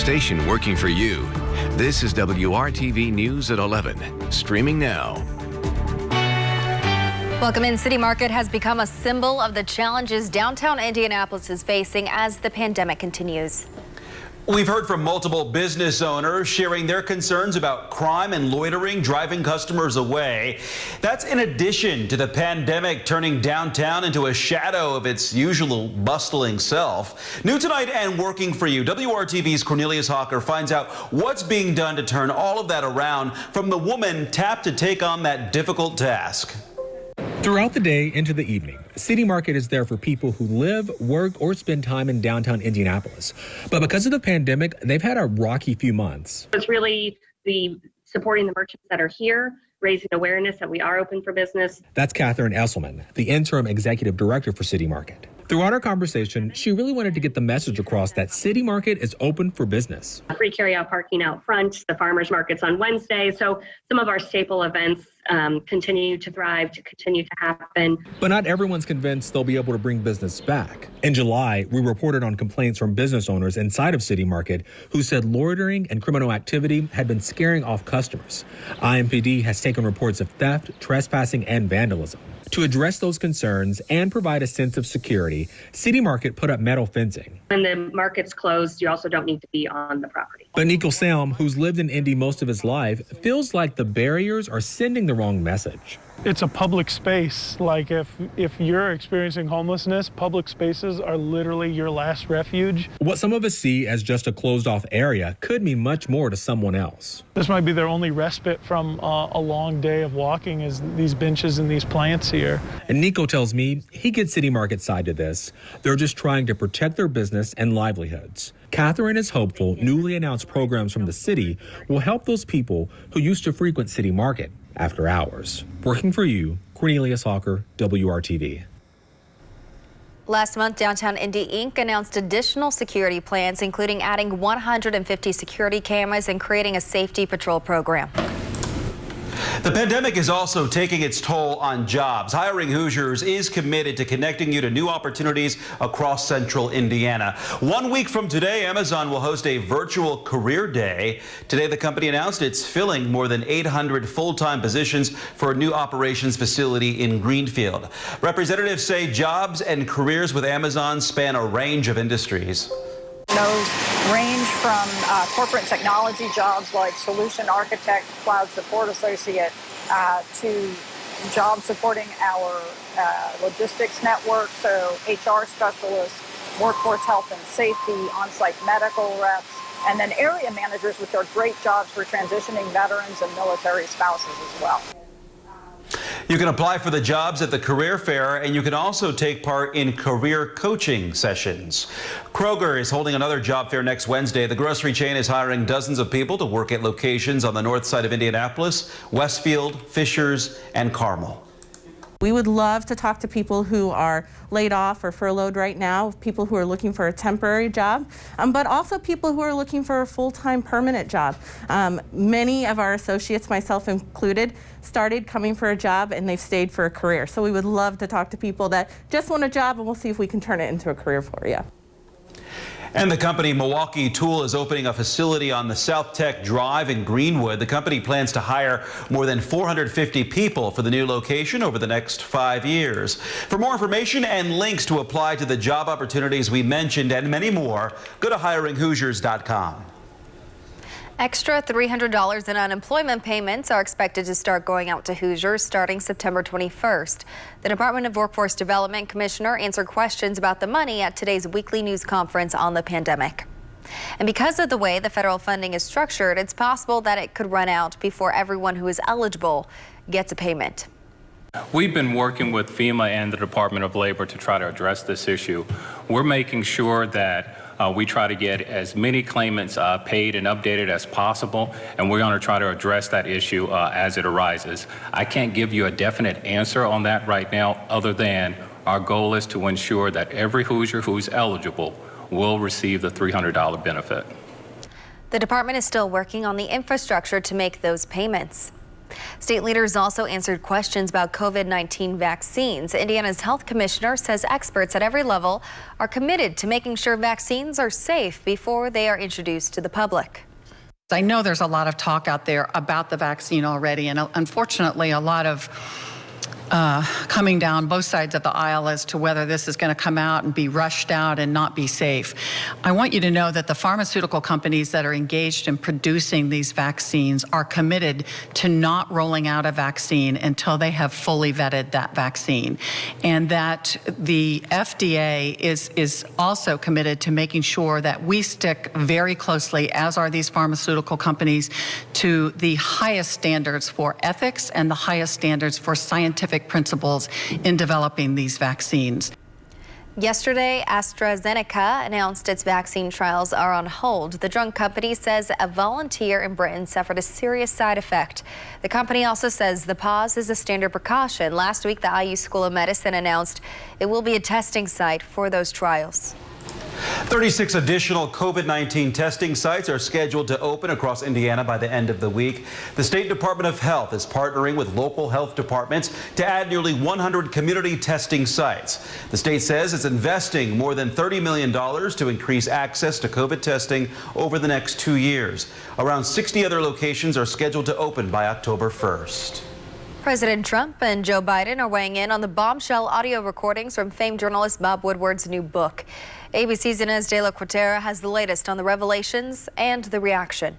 station working for you. This is WRTV News at 11, streaming now. Welcome in. City Market has become a symbol of the challenges downtown Indianapolis is facing as the pandemic continues. We've heard from multiple business owners sharing their concerns about crime and loitering, driving customers away. That's in addition to the pandemic turning downtown into a shadow of its usual bustling self. New tonight and working for you, WRTV's Cornelius Hawker finds out what's being done to turn all of that around from the woman tapped to take on that difficult task. Throughout the day into the evening, City Market is there for people who live, work, or spend time in downtown Indianapolis. But because of the pandemic, they've had a rocky few months. It's really supporting the merchants that are here, raising awareness that we are open for business. That's Catherine Esselman, the interim executive director for City Market. Throughout our conversation, she really wanted to get the message across that City Market is open for business. Free carry-out parking out front, the farmers markets on Wednesday. So some of our staple events continue to thrive, to continue to happen. But not everyone's convinced they'll be able to bring business back. In July, we reported on complaints from business owners inside of City Market who said loitering and criminal activity had been scaring off customers. IMPD has taken reports of theft, trespassing, and vandalism. To address those concerns and provide a sense of security, City Market put up metal fencing. When the market's closed, you also don't need to be on the property. But Nico Salm, who's lived in Indy most of his life, feels like the barriers are sending the wrong message. It's a public space. Like if you're experiencing homelessness, public spaces are literally your last refuge. What some of us see as just a closed off area could mean much more to someone else. This might be their only respite from a long day of walking is these benches and these plants here. And Nico tells me he gets City Market's side to this. They're just trying to protect their business and livelihoods. Catherine is hopeful newly announced programs from the city will help those people who used to frequent City Market after hours. Working for you, Cornelius Hawker, WRTV. Last month, Downtown Indy Inc. announced additional security plans, including adding 150 security cameras and creating a safety patrol program. The pandemic is also taking its toll on jobs. Hiring Hoosiers is committed to connecting you to new opportunities across central Indiana. 1 week from today, Amazon will host a virtual career day. Today, the company announced it's filling more than 800 full-time positions for a new operations facility in Greenfield. Representatives say jobs and careers with Amazon span a range of industries. Those range from corporate technology jobs like solution architect, cloud support associate, to jobs supporting our logistics network, so HR specialists, workforce health and safety, on-site medical reps, and then area managers, which are great jobs for transitioning veterans and military spouses as well. You can apply for the jobs at the career fair, and you can also take part in career coaching sessions. Kroger is holding another job fair next Wednesday. The grocery chain is hiring dozens of people to work at locations on the north side of Indianapolis, Westfield, Fishers, and Carmel. We would love to talk to people who are laid off or furloughed right now, people who are looking for a temporary job, but also people who are looking for a full-time permanent job. Many of our associates, myself included, started coming for a job and they've stayed for a career. So we would love to talk to people that just want a job, and we'll see if we can turn it into a career for you. And the company Milwaukee Tool is opening a facility on the South Tech Drive in Greenwood. The company plans to hire more than 450 people for the new location over the next 5 years. For more information and links to apply to the job opportunities we mentioned and many more, go to hiringhoosiers.com. Extra $300 in unemployment payments are expected to start going out to Hoosiers starting September 21st. The Department of Workforce Development Commissioner answered questions about the money at today's weekly news conference on the pandemic. And because of the way the federal funding is structured, it's possible that it could run out before everyone who is eligible gets a payment. We've been working with FEMA and the Department of Labor to try to address this issue. We're making sure that we try to get as many claimants paid and updated as possible, and we're going to try to address that issue as it arises. I can't give you a definite answer on that right now, other than our goal is to ensure that every Hoosier who's eligible will receive the $300 benefit. The department is still working on the infrastructure to make those payments. State leaders also answered questions about COVID-19 vaccines. Indiana's health commissioner says experts at every level are committed to making sure vaccines are safe before they are introduced to the public. I know there's a lot of talk out there about the vaccine already, and unfortunately a lot of coming down both sides of the aisle as to whether this is going to come out and be rushed out and not be safe. I want you to know that the pharmaceutical companies that are engaged in producing these vaccines are committed to not rolling out a vaccine until they have fully vetted that vaccine, and that the FDA is also committed to making sure that we stick very closely, as are these pharmaceutical companies, to the highest standards for ethics and the highest standards for scientific principles in developing these vaccines. Yesterday, Astrazeneca announced its vaccine trials are on hold. The drug company says a volunteer in Britain suffered a serious side effect. The company also says the pause is a standard precaution. Last week, the IU School of Medicine announced it will be a testing site for those trials. 36 additional COVID-19 testing sites are scheduled to open across Indiana by the end of the week. The State Department of Health is partnering with local health departments to add nearly 100 community testing sites. The state says it's investing more than $30 million to increase access to COVID testing over the next 2 years. Around 60 other locations are scheduled to open by October 1st. President Trump and Joe Biden are weighing in on the bombshell audio recordings from famed journalist Bob Woodward's new book. ABC's Inez de la Cuartera has the latest on the revelations and the reaction.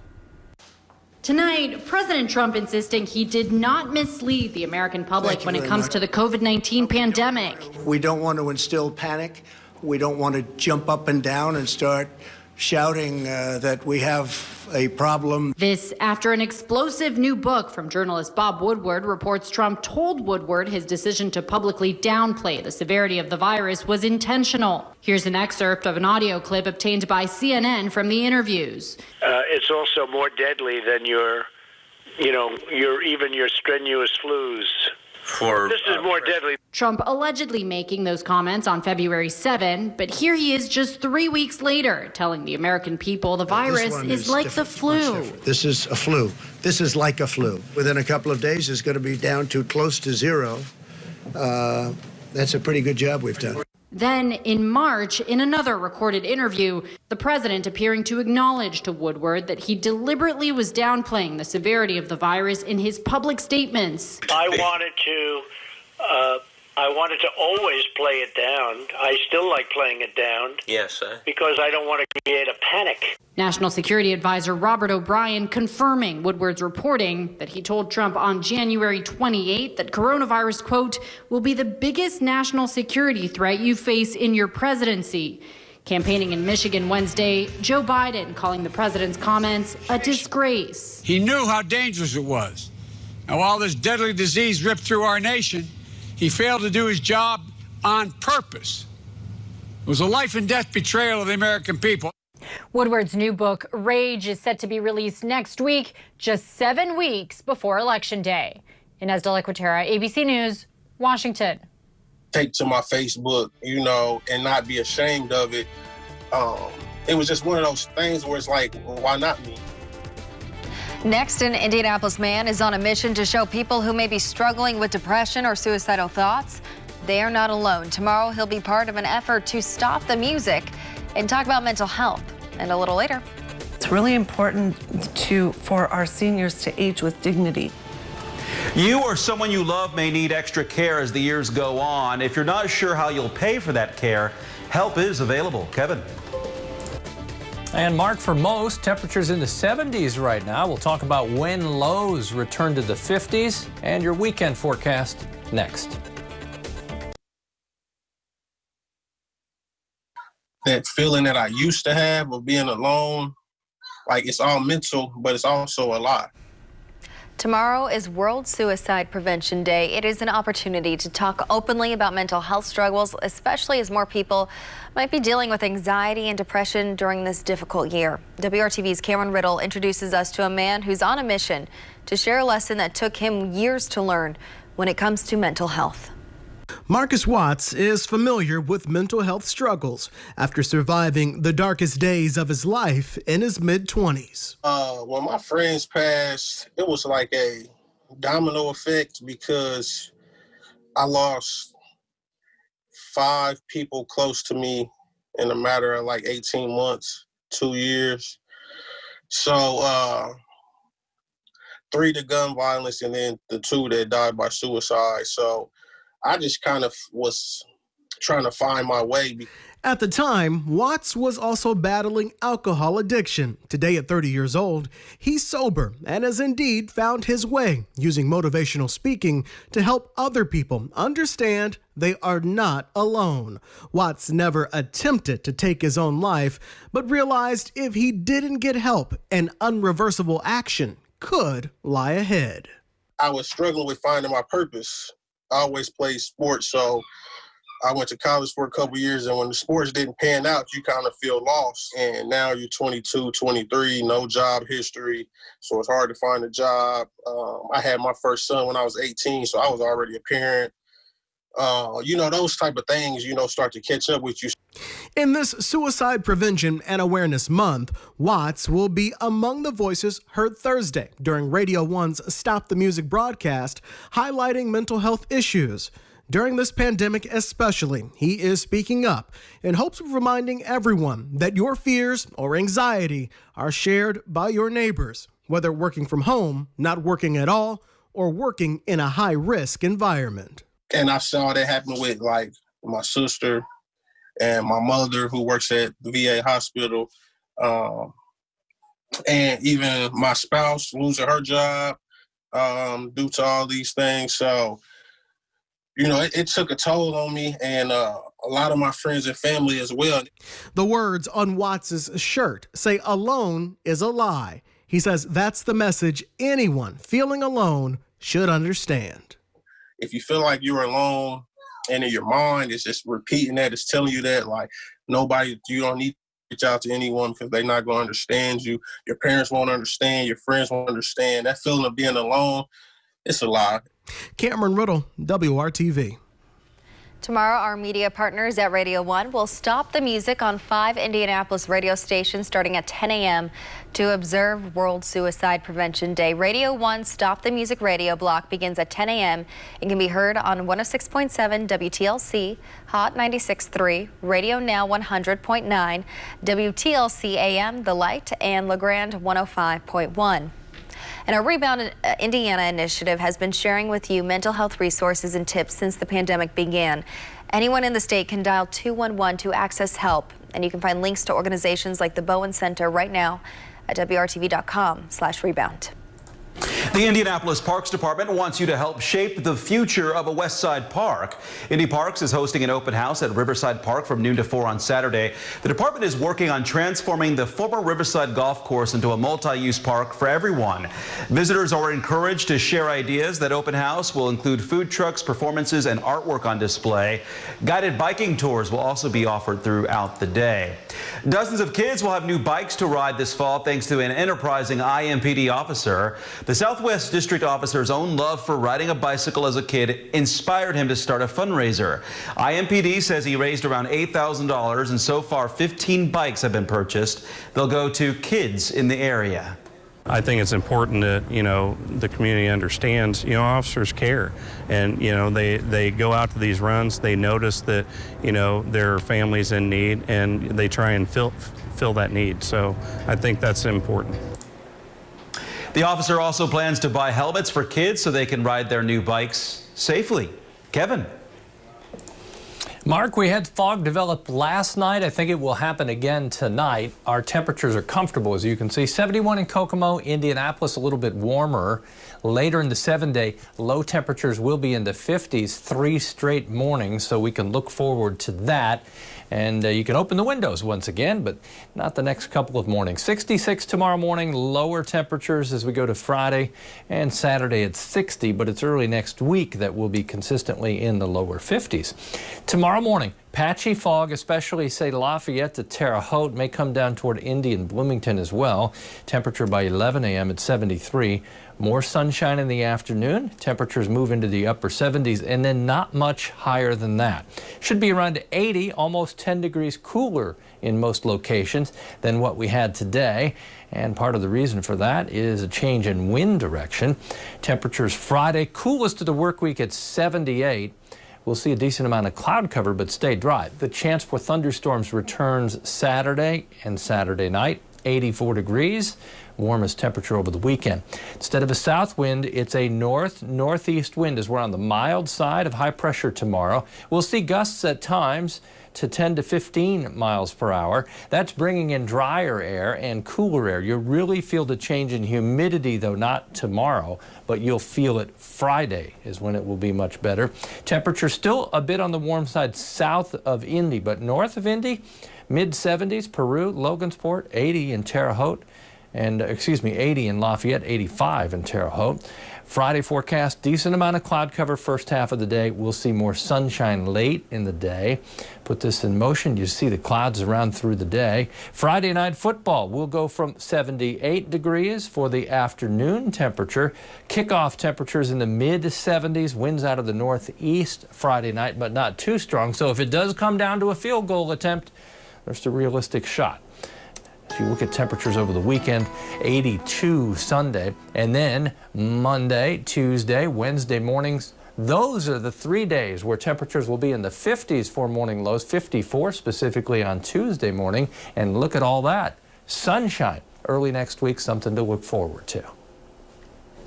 Tonight, President Trump insisting he did not mislead the American public when it comes to the COVID-19 pandemic. We don't want to instill panic. We don't want to jump up and down and start shouting that we have a problem. This after an explosive new book from journalist Bob Woodward reports Trump told Woodward his decision to publicly downplay the severity of the virus was intentional. Here's an excerpt of an audio clip obtained by CNN from the interviews. It's also more deadly than your strenuous flus. This is more deadly. Trump allegedly making those comments on February 7, but here he is just 3 weeks later telling the American people the virus is like the flu. This is a flu. This is like a flu. Within a couple of days, it's going to be down to close to zero. That's a pretty good job we've done. Then, in March, in another recorded interview, the president appearing to acknowledge to Woodward that he deliberately was downplaying the severity of the virus in his public statements. I wanted to always play it down. I still like playing it down. Yes, sir. Because I don't want to create a panic. National Security Advisor Robert O'Brien confirming Woodward's reporting that he told Trump on January 28 that coronavirus, quote, will be the biggest national security threat you face in your presidency. Campaigning in Michigan Wednesday, Joe Biden calling the president's comments a disgrace. He knew how dangerous it was. And while this deadly disease ripped through our nation, he failed to do his job on purpose. It was a life and death betrayal of the American people. Woodward's new book, Rage, is set to be released next week, just 7 weeks before Election Day. Inez de la Cuartera, ABC News, Washington. Take to my Facebook, and not be ashamed of it. It was just one of those things where it's like, well, why not me? Next, an Indianapolis man is on a mission to show people who may be struggling with depression or suicidal thoughts they are not alone. Tomorrow, he'll be part of an effort to stop the music and talk about mental health. And a little later, it's really important for our seniors to age with dignity. You or someone you love may need extra care as the years go on. If you're not sure how you'll pay for that care, help is available. Kevin. And Mark, for most, temperatures in the 70s right now. We'll talk about when lows return to the 50s and your weekend forecast next. That feeling that I used to have of being alone, like it's all mental, but it's also a lot. Tomorrow is World Suicide Prevention Day. It is an opportunity to talk openly about mental health struggles, especially as more people might be dealing with anxiety and depression during this difficult year. WRTV's Cameron Riddle introduces us to a man who's on a mission to share a lesson that took him years to learn when it comes to mental health. Marcus Watts is familiar with mental health struggles after surviving the darkest days of his life in his mid-20s. When my friends passed, it was like a domino effect because I lost 5 people close to me in a matter of like 18 months, 2 years. So 3 to gun violence and then the 2 that died by suicide. So I just kind of was trying to find my way. At the time, Watts was also battling alcohol addiction. Today, at 30 years old, he's sober and has indeed found his way, using motivational speaking to help other people understand they are not alone. Watts never attempted to take his own life, but realized if he didn't get help, an unreversible action could lie ahead. I was struggling with finding my purpose. I always played sports, so I went to college for a couple years, and when the sports didn't pan out, you kind of feel lost. And now you're 22, 23, no job history, so it's hard to find a job. I had my first son when I was 18, so I was already a parent. Those type of things, start to catch up with you. In this Suicide Prevention and Awareness Month, Watts will be among the voices heard Thursday during Radio 1's Stop the Music broadcast, highlighting mental health issues. During this pandemic especially, he is speaking up in hopes of reminding everyone that your fears or anxiety are shared by your neighbors, whether working from home, not working at all, or working in a high-risk environment. And I saw that happen with, like, my sister and my mother who works at the VA hospital, and even my spouse losing her job due to all these things. So, it took a toll on me and a lot of my friends and family as well. The words on Watts's shirt say alone is a lie. He says that's the message anyone feeling alone should understand. If you feel like you're alone and in your mind it's just repeating that, it's telling you that, like, you don't need to reach out to anyone because they're not going to understand you. Your parents won't understand. Your friends won't understand. That feeling of being alone, it's a lie. Cameron Riddle, WRTV. Tomorrow, our media partners at Radio 1 will stop the music on 5 Indianapolis radio stations starting at 10 a.m. to observe World Suicide Prevention Day. Radio 1's Stop the Music radio block begins at 10 a.m. and can be heard on 106.7 WTLC, Hot 96.3, Radio Now 100.9, WTLC AM, The Light, and LeGrand 105.1. And our Rebound Indiana initiative has been sharing with you mental health resources and tips since the pandemic began. Anyone in the state can dial 211 to access help, and you can find links to organizations like the Bowen Center right now at WRTV.com/rebound. The Indianapolis Parks Department wants you to help shape the future of a West Side park. Indy Parks is hosting an open house at Riverside Park from noon to 4 on Saturday. The department is working on transforming the former Riverside Golf Course into a multi-use park for everyone. Visitors are encouraged to share ideas. That open house will include food trucks, performances, and artwork on display. Guided biking tours will also be offered throughout the day. Dozens of kids will have new bikes to ride this fall thanks to an enterprising IMPD officer. The Southwest District officer's own love for riding a bicycle as a kid inspired him to start a fundraiser. IMPD says he raised around $8,000, and so far 15 bikes have been purchased. They'll go to kids in the area. I think it's important that, the community understands, officers care, and, they go out to these runs, they notice that, there are families in need, and they try and fill that need. So I think that's important. The officer also plans to buy helmets for kids so they can ride their new bikes safely. Kevin. Mark, we had fog develop last night. I think it will happen again tonight. Our temperatures are comfortable, as you can see. 71 in Kokomo, Indianapolis, a little bit warmer. Later in the 7-day, low temperatures will be in the 50s 3 straight mornings, so we can look forward to that. And you can open the windows once again, but not the next couple of mornings. 66 tomorrow morning, lower temperatures as we go to Friday, and Saturday it's 60, but it's early next week that will be consistently in the lower 50s. Tomorrow morning, Patchy fog, especially, say, Lafayette to Terre Haute, may come down toward Indy and Bloomington as well. Temperature by 11 a.m. at 73. More sunshine in the afternoon. Temperatures move into the upper 70s, and then not much higher than that. Should be around 80, almost 10 degrees cooler in most locations than what we had today. And part of the reason for that is a change in wind direction. Temperatures Friday, coolest of the work week at 78. We'll see a decent amount of cloud cover, but stay dry. The chance for thunderstorms returns Saturday and Saturday night, 84 degrees. Warmest temperature over the weekend. Instead of a south wind, it's a northeast wind as we're on the mild side of high pressure tomorrow. We'll see gusts at times to 10 to 15 miles per hour. That's bringing in drier air and cooler air. You'll really feel the change in humidity, though not tomorrow, but you'll feel it Friday is when it will be much better. Temperature still a bit on the warm side south of Indy, but north of Indy, mid-70s, Peru, Logansport, 80 in Terre Haute, and 80 in Lafayette, 85 in Terre Haute. Friday forecast, decent amount of cloud cover first half of the day. We'll see more sunshine late in the day. Put this in motion, you see the clouds around through the day. Friday night football will go from 78 degrees for the afternoon temperature. Kickoff temperatures in the mid-70s, winds out of the northeast Friday night, but not too strong. So if it does come down to a field goal attempt, there's a realistic shot. If you look at temperatures over the weekend, 82 Sunday, and then Monday, Tuesday, Wednesday mornings. Those are the 3 days where temperatures will be in the 50s for morning lows, 54 specifically on Tuesday morning. And look at all that. Sunshine early next week, something to look forward to.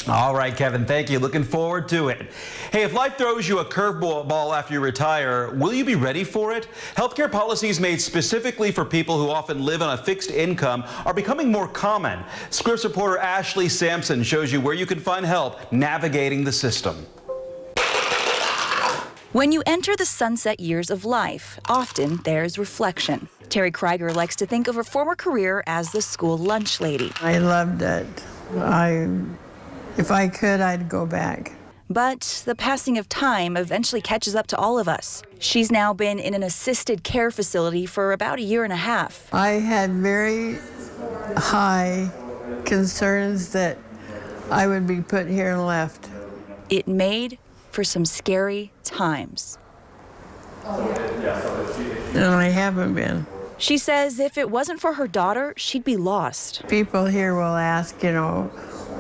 All right, Kevin, thank you. Looking forward to it. Hey, if life throws you a curveball after you retire, will you be ready for it? Healthcare policies made specifically for people who often live on a fixed income are becoming more common. Scripps reporter Ashley Sampson shows you where you can find help navigating the system. When you enter the sunset years of life, often there's reflection. Terry Krieger likes to think of her former career as the school lunch lady. I loved it. If I could, I'd go back. But the passing of time eventually catches up to all of us. She's now been in an assisted care facility for about a year and a half. I had very high concerns that I would be put here and left. It made for some scary times. And I haven't been. She says if it wasn't for her daughter, she'd be lost. People here will ask,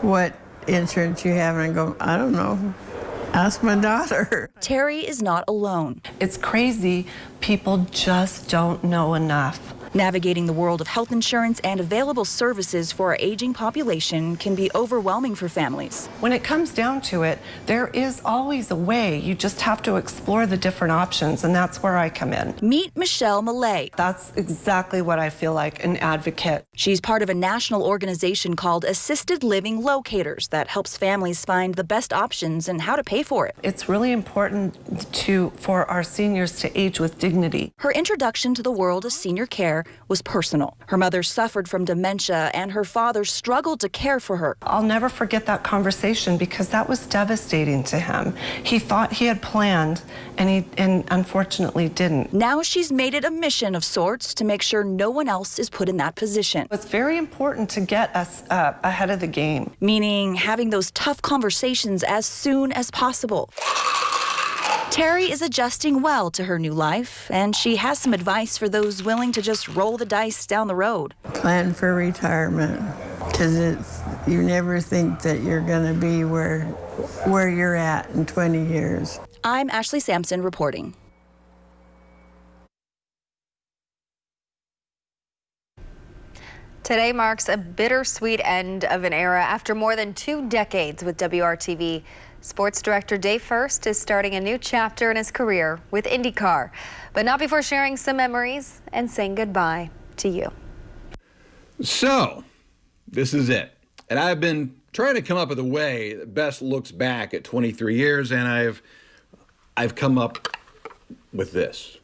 what insurance you have, and I go, I don't know. Ask my daughter. Terry is not alone. It's crazy. People just don't know enough. Navigating the world of health insurance and available services for our aging population can be overwhelming for families. When it comes down to it, there is always a way. You just have to explore the different options, and that's where I come in. Meet Michelle Millay. That's exactly what I feel like, an advocate. She's part of a national organization called Assisted Living Locators that helps families find the best options and how to pay for it. It's really important for our seniors to age with dignity. Her introduction to the world of senior care was personal. Her mother suffered from dementia and her father struggled to care for her. I'll never forget that conversation because that was devastating to him. He thought he had planned and unfortunately didn't. Now she's made it a mission of sorts to make sure no one else is put in that position. It's very important to get us ahead of the game. Meaning having those tough conversations as soon as possible. Terry is adjusting well to her new life, and she has some advice for those willing to just roll the dice down the road. Plan for retirement, because you never think that you're going to be where you're at in 20 years. I'm Ashley Sampson reporting. Today marks a bittersweet end of an era. After more than 2 decades with WRTV, sports director Dave First is starting a new chapter in his career with IndyCar, but not before sharing some memories and saying goodbye to you. So, this is it. And I've been trying to come up with a way that best looks back at 23 years, and I've come up with this.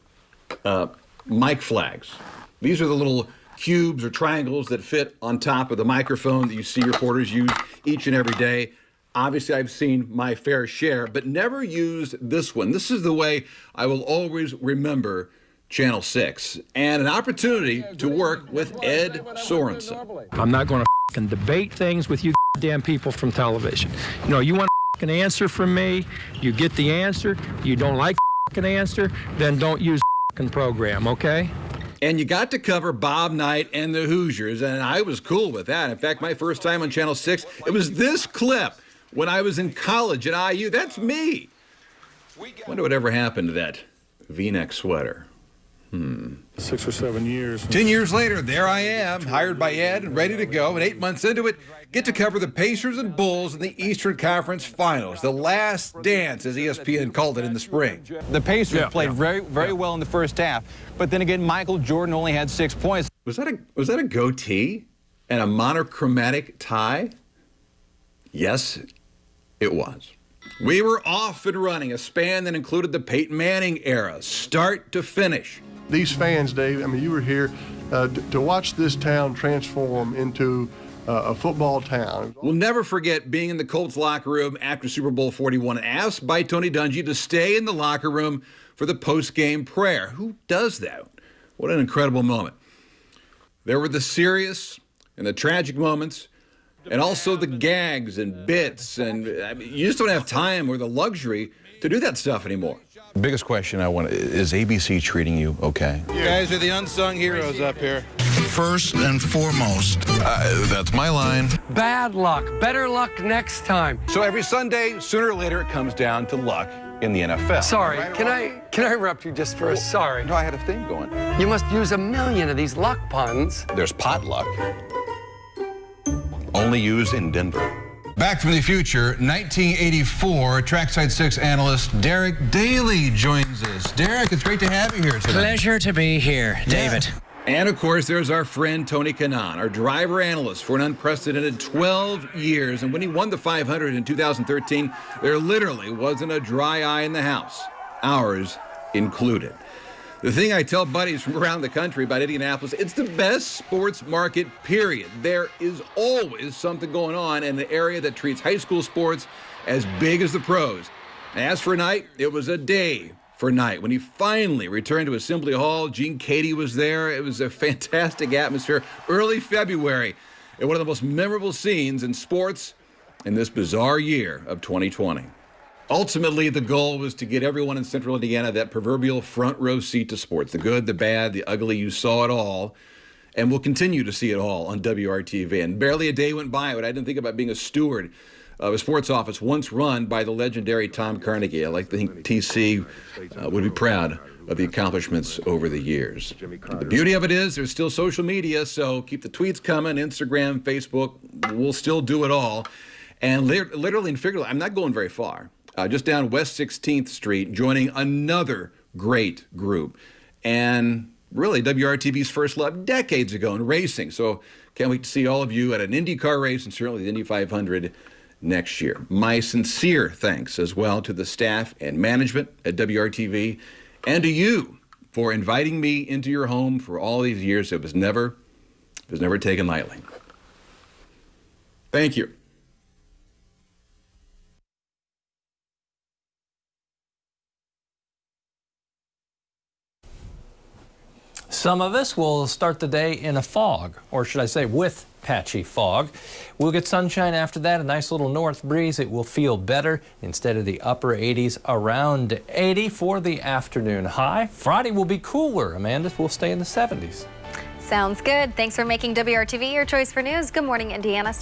Mic flags. These are the little cubes or triangles that fit on top of the microphone that you see reporters use each and every day. Obviously, I've seen my fair share, but never used this one. This is the way I will always remember Channel 6, and an opportunity to work with Ed Sorensen. I'm not going to debate things with you damn people from television. You know, you want an answer from me, you get the answer. You don't like an answer, then don't use the program, okay? And you got to cover Bob Knight and the Hoosiers, and I was cool with that. In fact, my first time on Channel 6, it was this clip when I was in college at IU. That's me. Wonder what ever happened to that V-neck sweater. 6 or 7 years. 10 years later, there I am, hired by Ed and ready to go. And 8 months into it, get to cover the Pacers and Bulls in the Eastern Conference Finals. The last dance, as ESPN called it in the spring. The Pacers played very well in the first half. But then again, Michael Jordan only had 6 points. Was that a goatee and a monochromatic tie? Yes, it was. We were off and running, a span that included the Peyton Manning era, start to finish. These fans, Dave, I mean, you were here to watch this town transform into a football town. We'll never forget being in the Colts locker room after Super Bowl 41 and asked by Tony Dungy to stay in the locker room for the post-game prayer. Who does that? What an incredible moment. There were the serious and the tragic moments, and also the gags and bits, and I mean, you just don't have time or the luxury to do that stuff anymore. The biggest question I want is ABC treating you okay? You guys are the unsung heroes up here. First and foremost, that's my line. Bad luck. Better luck next time. So every Sunday, sooner or later, it comes down to luck in the NFL. Sorry, can I interrupt you just for a sorry? No, I had a thing going. You must use 1,000,000 of these luck puns. There's potluck. Only used in Denver. Back from the future, 1984, Trackside 6 analyst Derek Daly joins us. Derek, it's great to have you here today. Pleasure to be here, David. And of course, there's our friend Tony Kanaan, our driver analyst for an unprecedented 12 years. And when he won the 500 in 2013, there literally wasn't a dry eye in the house, ours included. The thing I tell buddies from around the country about Indianapolis, it's the best sports market, period. There is always something going on in the area that treats high school sports as big as the pros. As for Knight, it was a day for Knight. When he finally returned to Assembly Hall, Gene Cady was there. It was a fantastic atmosphere. Early February, and one of the most memorable scenes in sports in this bizarre year of 2020. Ultimately, the goal was to get everyone in Central Indiana that proverbial front row seat to sports. The good, the bad, the ugly, you saw it all. And we'll continue to see it all on WRTV. And barely a day went by when I didn't think about being a steward of a sports office once run by the legendary Tom Carnegie. I like to think TC would be proud of the accomplishments over the years. The beauty of it is there's still social media, so keep the tweets coming, Instagram, Facebook. We'll still do it all. And literally and figuratively, I'm not going very far. Just down West 16th Street, joining another great group. And really, WRTV's first love decades ago in racing. So can't wait to see all of you at an IndyCar race and certainly the Indy 500 next year. My sincere thanks as well to the staff and management at WRTV and to you for inviting me into your home for all these years. It was never taken lightly. Thank you. Some of us will start the day in a fog, or should I say with patchy fog. We'll get sunshine after that, a nice little north breeze. It will feel better instead of the upper 80s, around 80 for the afternoon high. Friday will be cooler. Amanda, will stay in the 70s. Sounds good. Thanks for making WRTV your choice for news. Good morning, Indiana.